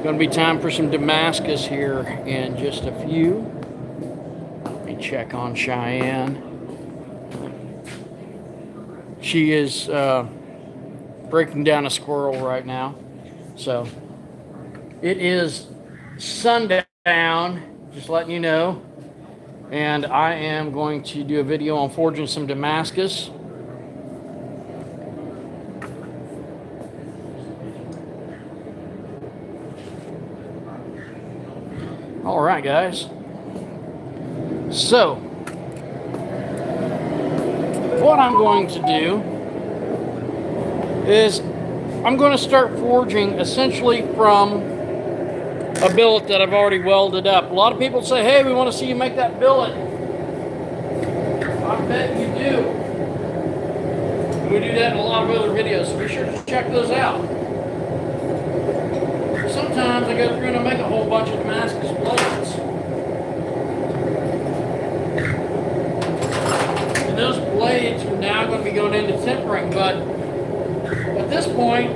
Going to be time for some Damascus here in just a few. Let me check on Cheyenne. She is breaking down a squirrel right now. So it is sundown, just letting you know. And I am going to do a video on forging some Damascus. All right, guys. So, what I'm going to do is I'm going to start forging essentially from a billet that I've already welded up. A lot of people say, hey, we want to see you make that billet. I bet you do. And we do that in a lot of other videos, so be sure to check those out. Sometimes I go through and I make a whole bunch of Damascus blades. And those blades are now going to be going into tempering, but at this point,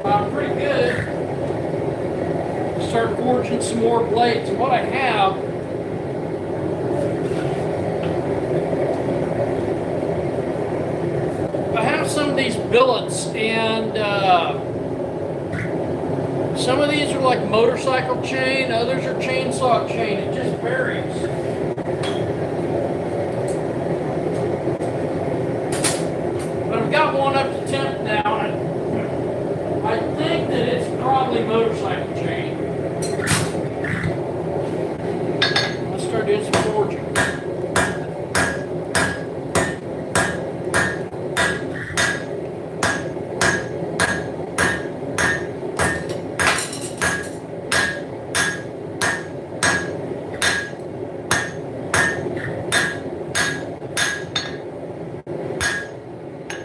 I'm pretty good to start forging some more blades. And what I have some of these billets, and some of these are like motorcycle chain, others are chainsaw chain. It just varies. But I've got one up to temp now, and I think that it's probably motorcycle chain. Let's start doing some forging.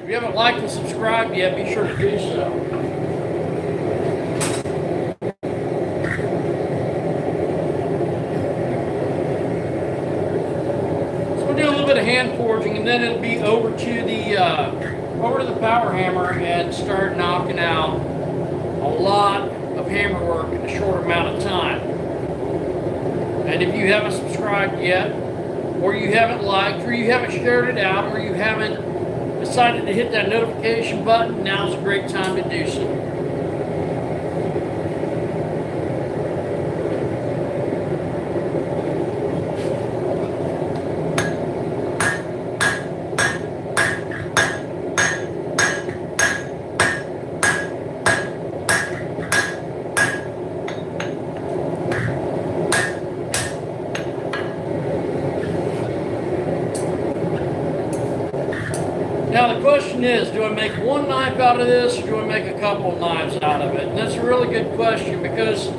If you haven't liked and subscribed yet, be sure to do so. So we'll do a little bit of hand forging, and then it'll be over to the power hammer and start knocking out a lot of hammer work in a short amount of time. And if you haven't subscribed yet, or you haven't liked, or you haven't shared it out, or you haven't decided to hit that notification button, now's a great time to do so. Now the question is, do I make one knife out of this, or do I make a couple knives out of it? And that's a really good question, because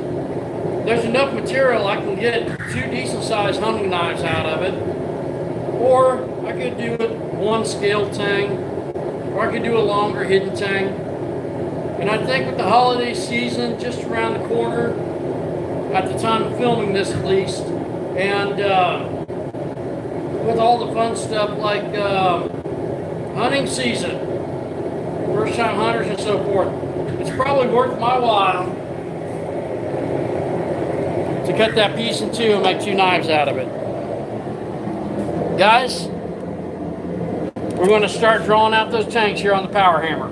there's enough material I can get 2 decent sized hunting knives out of it, or I could do it one scale tang, or I could do a longer hidden tang. And I think with the holiday season just around the corner, at the time of filming this at least, and with all the fun stuff like hunting season, first time hunters and so forth, it's probably worth my while to cut that piece in 2 and make 2 knives out of it. Guys, we're going to start drawing out those tanks here on the power hammer.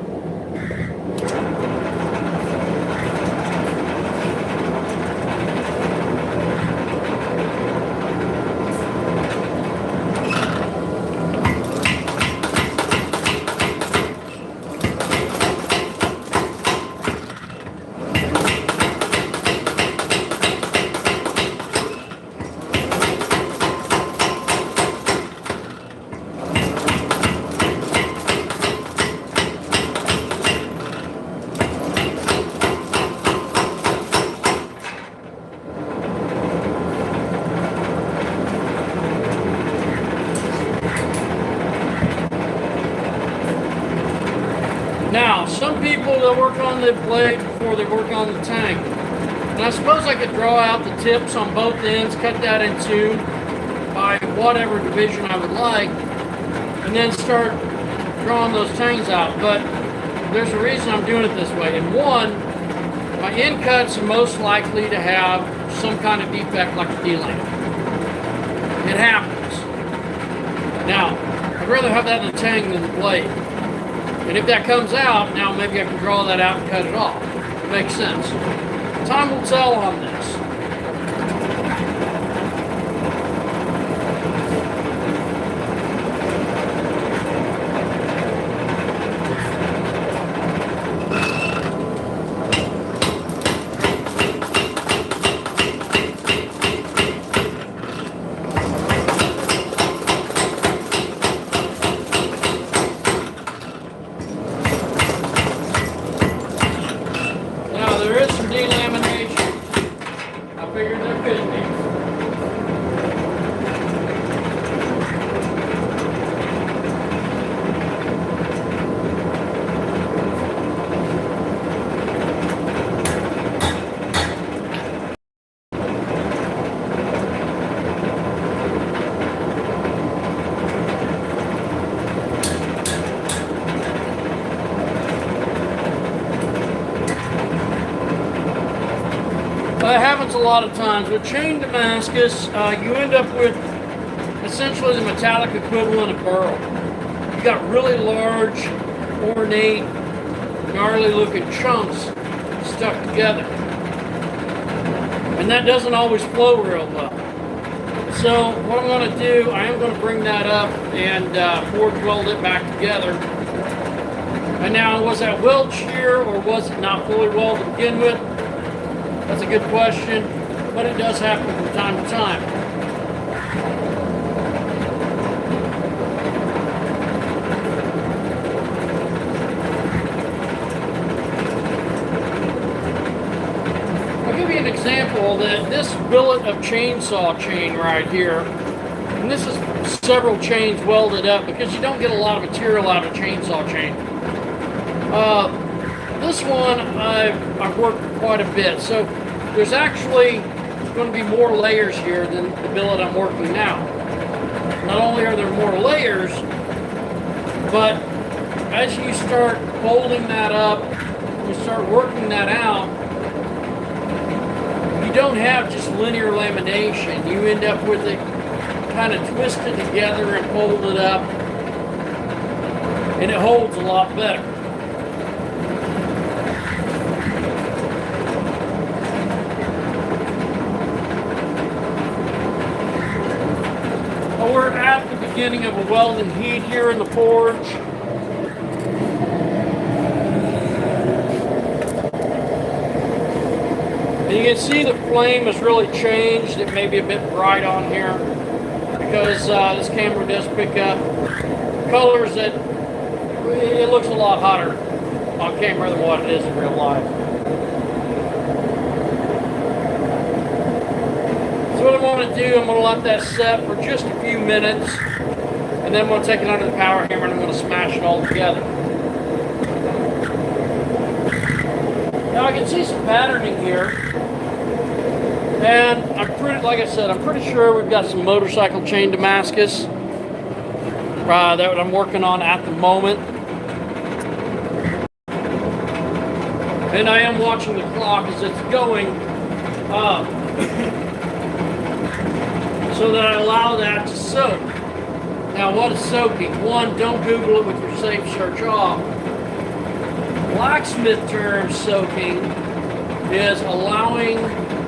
Now, some people, they'll work on the blade before they work on the tank. And I suppose I could draw out the tips on both ends, cut that in 2 by whatever division I would like, and then start drawing those tangs out. But there's a reason I'm doing it this way. And one, my end cuts are most likely to have some kind of defect like a D-lam. It happens. Now, I'd rather have that in the tang than the blade. And if that comes out, now maybe I can draw that out and cut it off. It makes sense. Time will tell on this. There is some delamination. I figured there could be. It happens a lot of times. With chain Damascus, you end up with essentially the metallic equivalent of burl. You got really large, ornate, gnarly looking chunks stuck together. And that doesn't always flow real well. So what I'm going to do, I am going to bring that up and forge weld it back together. And now, was that weld shear or was it not fully welded to begin with? That's a good question, but it does happen from time to time. I'll give you an example that this billet of chainsaw chain right here, and this is several chains welded up because you don't get a lot of material out of chainsaw chain. This one I've worked quite a bit, so there's actually going to be more layers here than the billet I'm working now. Not only are there more layers, but as you start folding that up, you start working that out, you don't have just linear lamination. You end up with it kind of twisted together and folded up, and it holds a lot better. We're at the beginning of a welding heat here in the forge. And you can see the flame has really changed. It may be a bit bright on here because this camera does pick up colors that it looks a lot hotter on camera than what it is in real life. So what I'm going to do, I'm going to let that set for just a few minutes, and then I'm going to take it under the power hammer and I'm going to smash it all together. Now I can see some patterning here, and like I said, I'm pretty sure we've got some motorcycle chain Damascus that I'm working on at the moment. And I am watching the clock as it's going up. So that I allow that to soak. Now, what is soaking? One, don't Google it with your safe search off. Blacksmith term soaking is allowing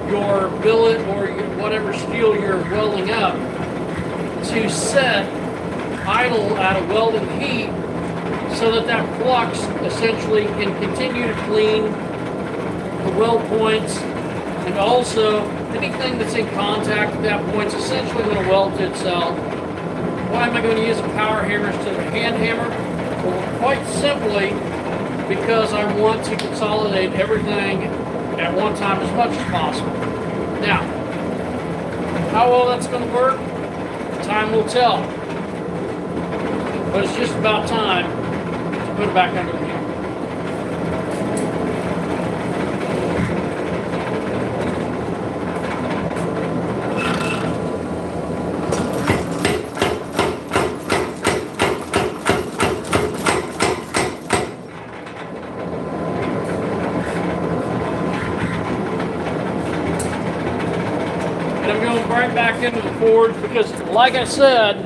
your billet or whatever steel you're welding up to set idle at a welding heat so that that flux essentially can continue to clean the weld points, and also anything that's in contact at that point is essentially going to weld to itself. Why am I going to use a power hammer instead of a hand hammer? Well, quite simply because I want to consolidate everything at one time as much as possible. Now, how well that's going to work, time will tell. But it's just about time to put it back under the hammer. right back into the forge because, like I said,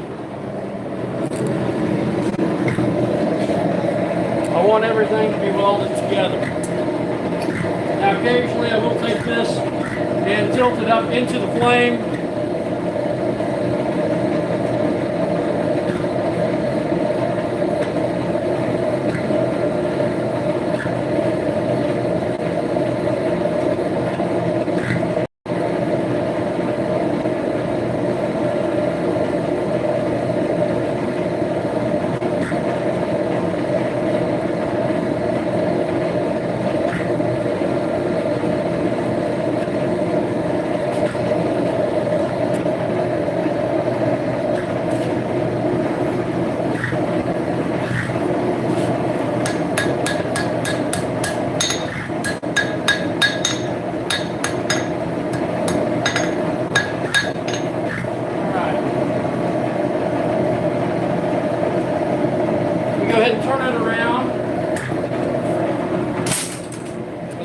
I want everything to be welded together. Now, occasionally I will take this and tilt it up into the flame.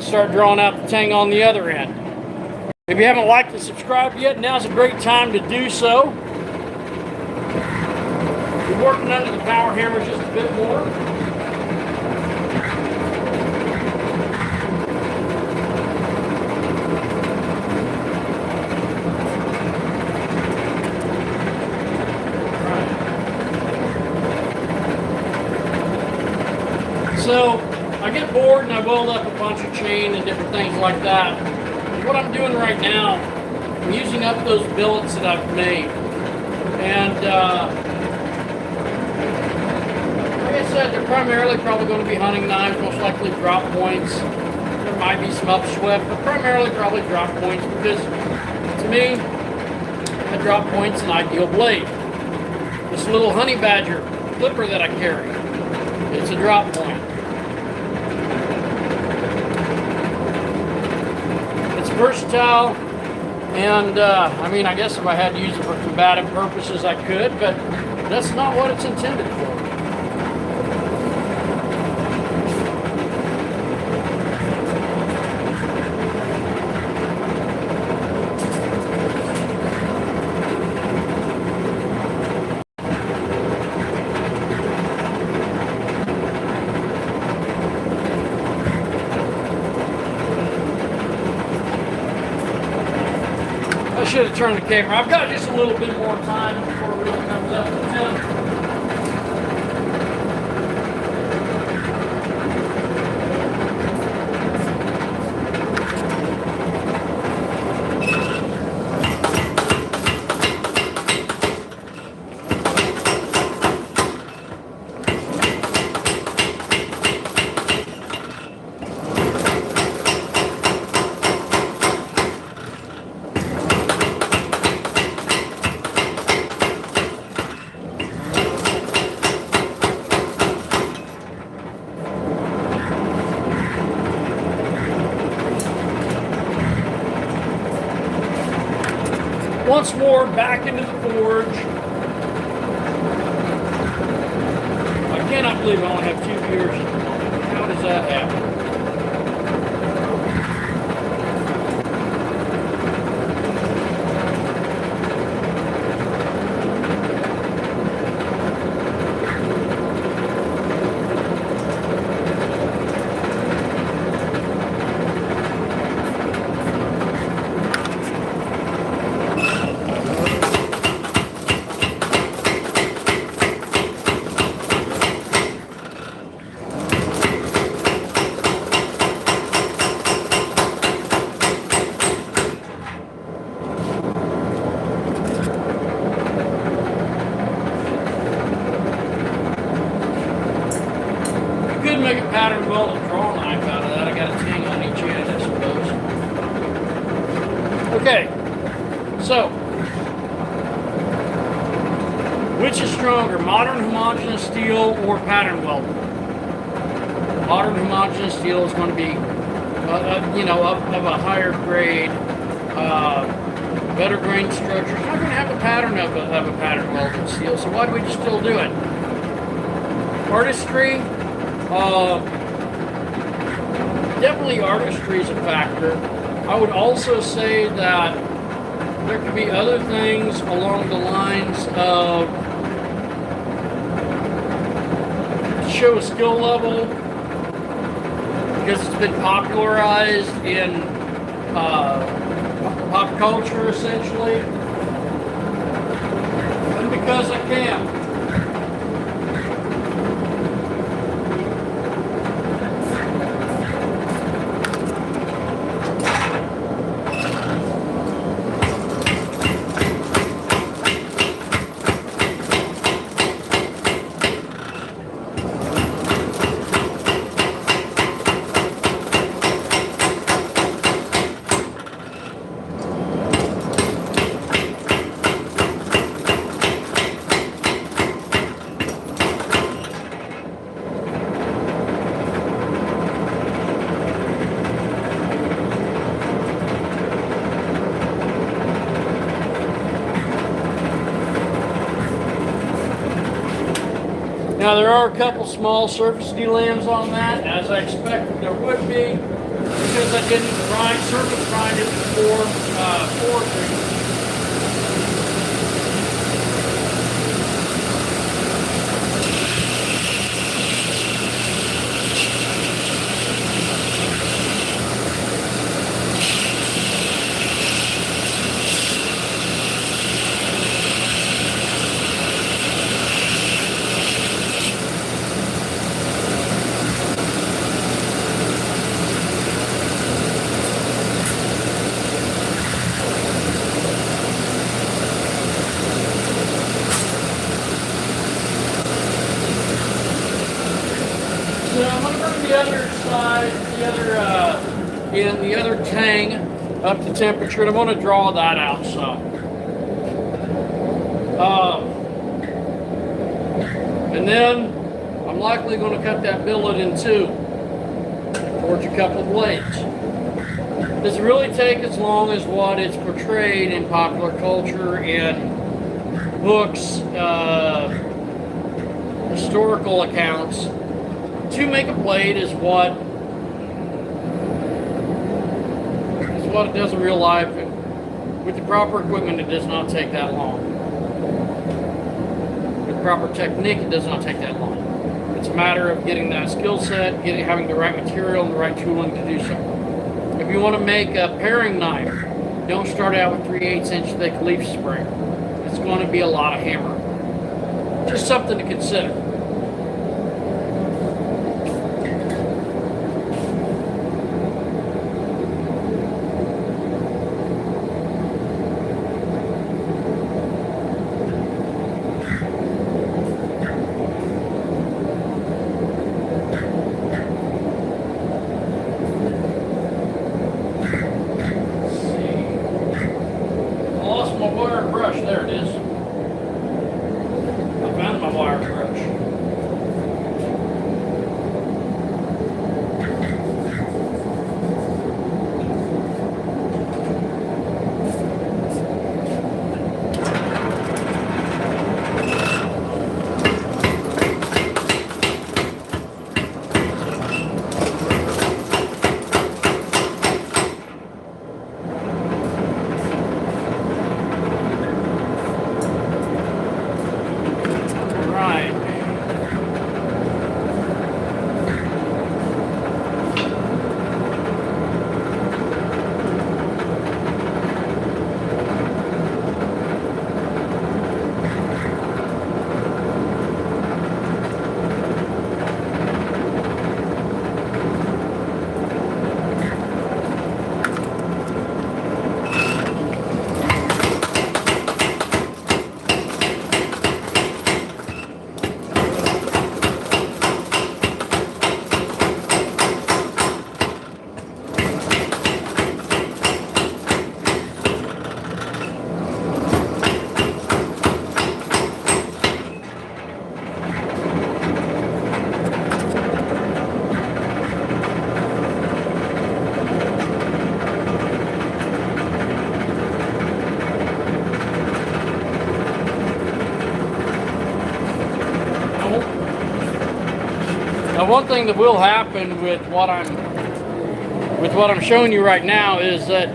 Start drawing out the tang on the other end. If you haven't liked and subscribed yet, now's a great time to do so. We're working under the power hammer just a bit more. Right. So I get bored and I weld up a bunch of chain and different things like that. And what I'm doing right now, I'm using up those billets that I've made. And like I said, they're primarily probably going to be hunting knives, most likely drop points. There might be some upswept, but primarily probably drop points because to me, a drop point's an ideal blade. This little honey badger clipper that I carry, it's a drop point. Versatile, and I mean, I guess if I had to use it for combative purposes, I could, but that's not what it's intended for. I should have turned the camera. I've got just a little bit more time before it really comes up to 10. Once more, back into the forge. I cannot believe I only have 2 viewers. How does that happen? Make a pattern welded draw knife out of that. I got a ting on each end, I suppose. Okay, so which is stronger, modern homogeneous steel or pattern welded? Modern homogeneous steel is going to be, of a higher grade, better grain structure. It's not going to have the pattern of a pattern welded steel. So why do we just still do it? Artistry. Definitely artistry is a factor. I would also say that There could be other things along the lines of show a skill level because it's been popularized in pop culture essentially, and because I can. Now there are a couple small surface delams on that, as I expected there would be, because I didn't surface grind it before forging. So I'm going to bring the other side, the other tang up to temperature, and I'm going to draw that out some. And then I'm likely going to cut that billet in two, forge a couple blades. Does it really take as long as what it's portrayed in popular culture, in books, historical accounts? To make a blade is what it does in real life. With the proper equipment, it does not take that long. With proper technique, it does not take that long. It's a matter of getting that skill set, having the right material and the right tooling to do so. If you want to make a paring knife, don't start out with 3/8 inch thick leaf spring. It's going to be a lot of hammer. Just something to consider. There it is. I found my wire brush. Now, one thing that will happen with what I'm showing you right now is that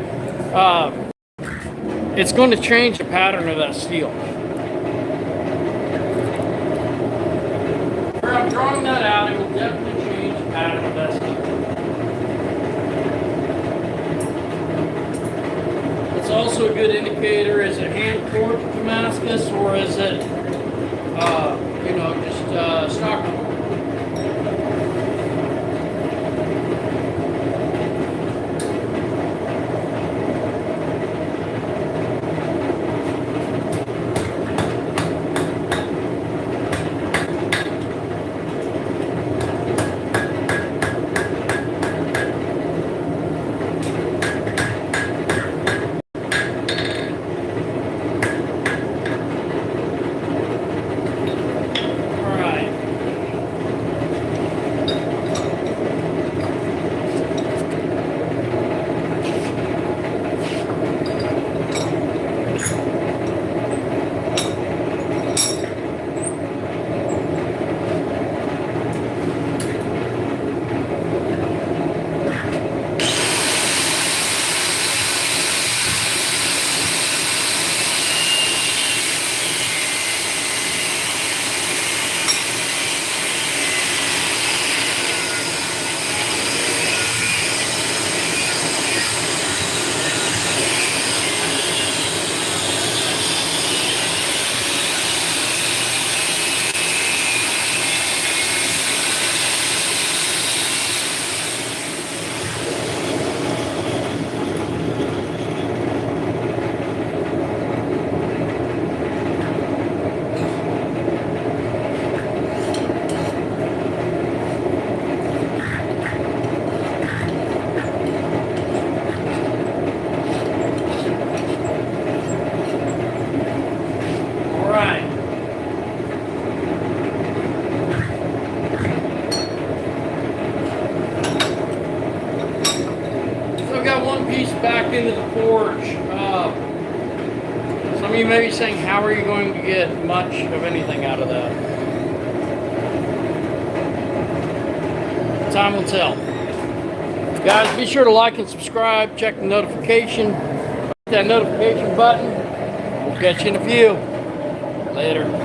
it's going to change the pattern of that steel. Where I'm drawing that out, it will definitely change the pattern of that steel. It's also a good indicator, is it hand forged Damascus or is it, just stock? Back into the forge. Some of you may be saying, how are you going to get much of anything out of that? Time will tell. Guys, be sure to like and subscribe. Check the notification. Hit that notification button. We'll catch you in a few. Later.